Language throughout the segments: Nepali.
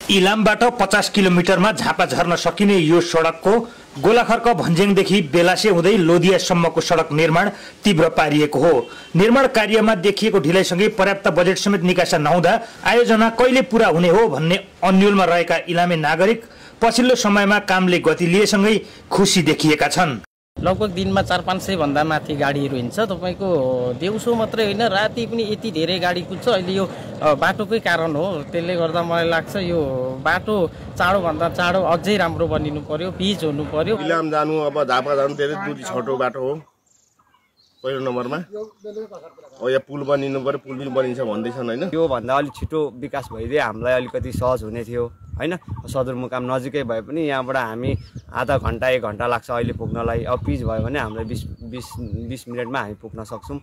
इलामबाट 50 किलोमिटरमा झापा झर्न सकिने यो सडकको गोलाखर्क भन्ज्याङदेखि बेलासे हुँदै लोधियासम्मको सडक निर्माण तीव्र पारिएको हो। निर्माण कार्यमा देखिएको ढिलाइसँगै पर्याप्त बजेट समेत निकासा नहुँदा आयोजना कहिले पूरा हुने हो भन्ने अन्यलमा रहेका इलामे नागरिक पछिल्लो समयमा कामले गति लिएसँगै खुसी देखिएका छन्। लगभग दिनमा 400-500 भन्दा माथि गाडीहरू हिँड्छ। तपाईको देउसो मात्रै होइन राति पनि यति धेरै गाडी कुद्छ। अहिले यो बाटोकै कारण हो। त्यसले गर्दा मलाई लाग्छ यो बाटो चाँडो भन्दा चाँडो अझै राम्रो बनिनु पर्यो, पिच हुनु पर्यो। इलाम जानु अब झापा जानु धेरै दूरी छोटो बाटो हो। पहिलो नम्बरमा अब यहाँ पुल बनिनु पर्यो, पुल पनि बनिन्छ भन्दैछन् हैन। यो भन्दा अलि छिटो विकास भइदिए हामीलाई अलिकति सहज हुने थियो हैन। सदरमुकाम नजिकै भए पनि यहाँबाट हामी आधा घण्टा 1 घण्टा लाग्छ अहिले पुग्नलाई। अब पिच भयो भने हामीलाई 20 मिनेटमा हामी पुग्न सक्छौं।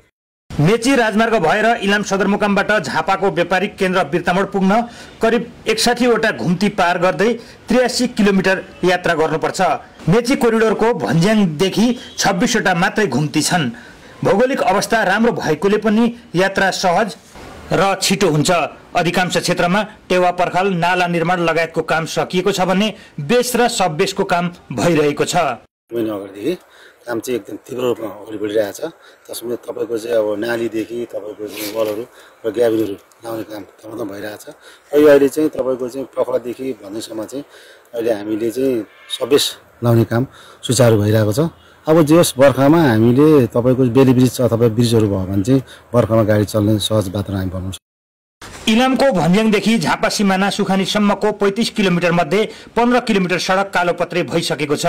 मेची राजमार्ग भएर इलाम सदरमुकामबाट झापाको व्यापारिक केन्द्र बिर्तामोड पुग्न करिब 61 वटा घुम्ती पार गर्दै 83 किलोमिटर यात्रा गर्नुपर्छ। मेची कोरिडोरको भन्ज्याङदेखि 26 वटा मात्रै घुम्ती छन्। भौगोलिक अवस्था राम्रो भएकोले पनि यात्रा सहज र छिटो हुन्छ। अधिकांश क्षेत्रमा टेवा पर्खाल नाला निर्माण लगायतको काम सकिएको छ भने बेस र सबबेसको काम भइरहेको छ। महिना अगाडिदेखि काम चाहिँ एकदम तीव्र रूपमा अगाडि बढिरहेको छ। त्यसमा तपाईँको चाहिँ अब नालीदेखि तपाईँको चाहिँ वलहरू र ग्याबिनहरू लाउने काम तमाम भइरहेको छ। अहिले चाहिँ तपाईँको चाहिँ पखलादेखि भन्नेसम्म चाहिँ अहिले हामीले चाहिँ सबबेस लाउने काम सुचारू भइरहेको छ। अब जस बर्खामा हामीले तपाईँको बेली ब्रिज अथवा ब्रिजहरू भयो भने चाहिँ बर्खामा गाडी चल्ने सहज वातावरण हामी बनाउँछौँ। इलामको भन्ज्याङदेखि झापा सिमाना सुखानीसम्मको 35 किलोमिटर मध्ये 15 किलोमिटर सडक कालोपत्रे भइसकेको छ।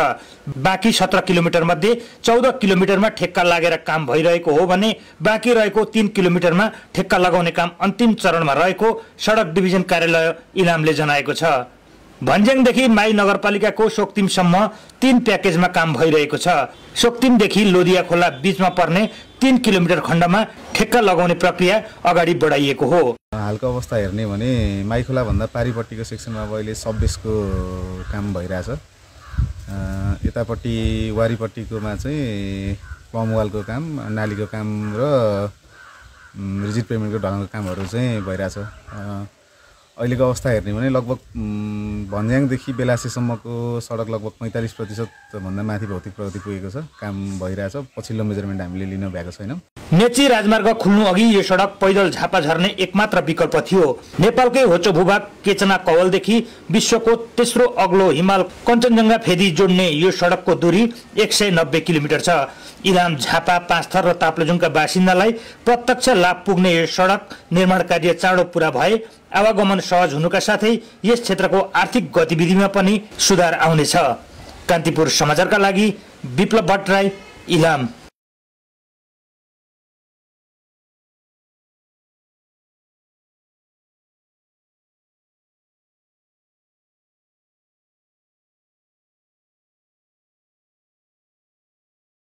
बाँकी 17 किलोमिटर मध्ये 14 किलोमिटरमा ठेक्का लागेर काम भइरहेको हो भने बाँकी रहेको 3 किलोमिटरमा ठेक्का लगाउने काम अन्तिम चरणमा रहेको सडक डिभिजन कार्यालय इलामले जनाएको छ। भन्ज्याङदेखि माई नगरपालिकाको सोक्तिमसम्म 3 प्याकेजमा काम भइरहेको छ। सोक्तिमदेखि लोधिया खोला बीचमा पर्ने 3 किलोमिटर खण्डमा ठेक्का लगाउने प्रक्रिया अगाडि बढाइएको हो। हालको अवस्था हेर्ने भने माई खोला भन्दा पारिपट्टिको सेक्सनमा अब अहिले सबबेसको काम भइरहेछ। यतापट्टि वारीपट्टिकोमा चाहिँ प्लमवालको काम, नालीको काम र रिजिड पेमेन्टको ढङ्गको कामहरू चाहिँ भइरहेछ। अहिलेको अवस्था हेर्ने भने लगभग भन्ज्याङदेखि बेलासेसम्मको सडक लगभग 45% भन्दा माथि भौतिक प्रगति पुगेको छ। काम भइरहेछ। पछिल्लो मेजरमेन्ट हामीले लिनु भएको छैन। मेची राजमार्ग खुल्नु अघि यो सडक पैदल झापा झर्ने एकमात्र विकल्प थियो। नेपालकै होचो भूभाग केचना कवलदेखि विश्वको तेस्रो अग्लो हिमाल कञ्चनजङ्घा फेदी जोड्ने यो सडकको दूरी 190 किलोमिटर छ। इलाम, झापा, पाँचथर र ताप्लेजुङका बासिन्दालाई प्रत्यक्ष लाभ पुग्ने यो सडक निर्माण कार्य चाँडो पूरा भए आवागमन सहज हुनुका साथै यस क्षेत्रको आर्थिक गतिविधिमा पनि सुधार आउनेछ। कान्तिपुर समाचारका लागि विप्लव भट्टराई, इलाम।